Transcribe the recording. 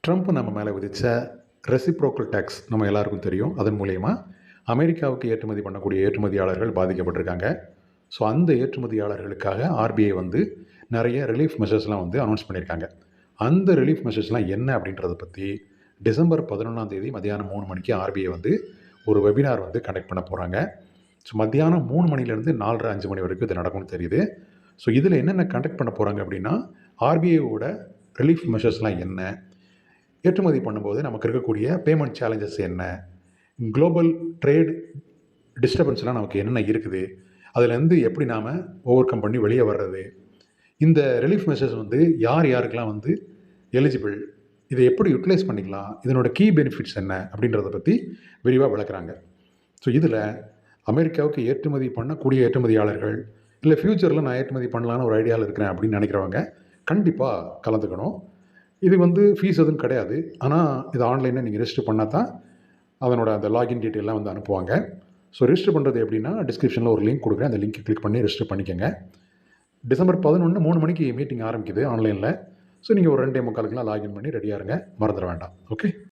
Trump நம்ம மேலே விதித்த ரெசிப்ரோக்கல் டேக்ஸ் நம்ம எல்லாருக்கும் தெரியும். அதன் மூலயமா அமெரிக்காவுக்கு ஏற்றுமதி பண்ணக்கூடிய ஏற்றுமதியாளர்கள் பாதிக்கப்பட்டிருக்காங்க. ஸோ அந்த ஏற்றுமதியாளர்களுக்காக ஆர்பிஐ வந்து நிறைய ரிலீஃப் மெஷர்ஸ்லாம் வந்து அனௌன்ஸ் பண்ணியிருக்காங்க. அந்த ரிலீஃப் மெஷர்ஸ்லாம் என்ன அப்படின்றத பற்றி டிசம்பர் 11ஆம் தேதி மத்தியானம் 3 மணிக்கு ஆர்பிஐ வந்து ஒரு வெபினார் வந்து கண்டக்ட் பண்ண போகிறாங்க. ஸோ மத்தியானம் 3 மணிலேருந்து 4:30 5 மணி வரைக்கும் இது நடக்கும்னு தெரியுது. ஸோ இதில் என்னென்ன கண்டக்ட் பண்ண போகிறாங்க அப்படின்னா, ஆர்பிஐயோட ரிலீஃப் மெஷர்ஸ்லாம் என்ன, ஏற்றுமதி பண்ணும்போது நமக்கு இருக்கக்கூடிய பேமெண்ட் சேலஞ்சஸ் என்ன, குளோபல் ட்ரேட் டிஸ்டர்பன்ஸ்லாம் நமக்கு என்னென்ன இருக்குது, அதுலேருந்து எப்படி நாம் ஓவர் கம் பண்ணி வெளியே வர்றது, இந்த ரிலீஃப் மெஷர்ஸ் வந்து யார் யாருக்கெல்லாம் வந்து எலிஜிபிள், இதை எப்படி யூட்டிலைஸ் பண்ணிக்கலாம், இதனோட கீ பெனிஃபிட்ஸ் என்ன அப்படின்றத பற்றி விரிவாக விளக்குறாங்க. ஸோ இதில் அமெரிக்காவுக்கு ஏற்றுமதி பண்ணக்கூடிய ஏற்றுமதியாளர்கள், இல்லை ஃப்யூச்சரில் நான் ஏற்றுமதி பண்ணலான்னு ஒரு ஐடியாவில் இருக்கிறேன் அப்படின்னு நினைக்கிறவங்க கண்டிப்பாக கலந்துக்கணும். இது வந்து ஃபீஸ் எதுவும் கிடையாது. ஆனால் இது ஆன்லைனில் நீங்கள் ரெஜிஸ்டர் பண்ணால் தான் அதனோட அந்த லாகின் டீட்டெயிலாம் வந்து அனுப்புவாங்க. ஸோ ரெஜிஸ்டர் பண்ணுறது எப்படின்னா, டிஸ்கிரிப்ஷனில் ஒரு லிங்க் கொடுக்குறேன், அந்த லிங்க்கை கிளிக் பண்ணி ரெஜிஸ்டர் பண்ணிக்கோங்க. டிசம்பர் 11 3 மணிக்கு மீட்டிங் ஆரம்பிக்குது ஆன்லைனில். ஸோ நீங்கள் ஒரு 2:45க்குலாம் லாகின் பண்ணி ரெடியாக இருங்க, மறந்துட வேண்டாம். ஓகே.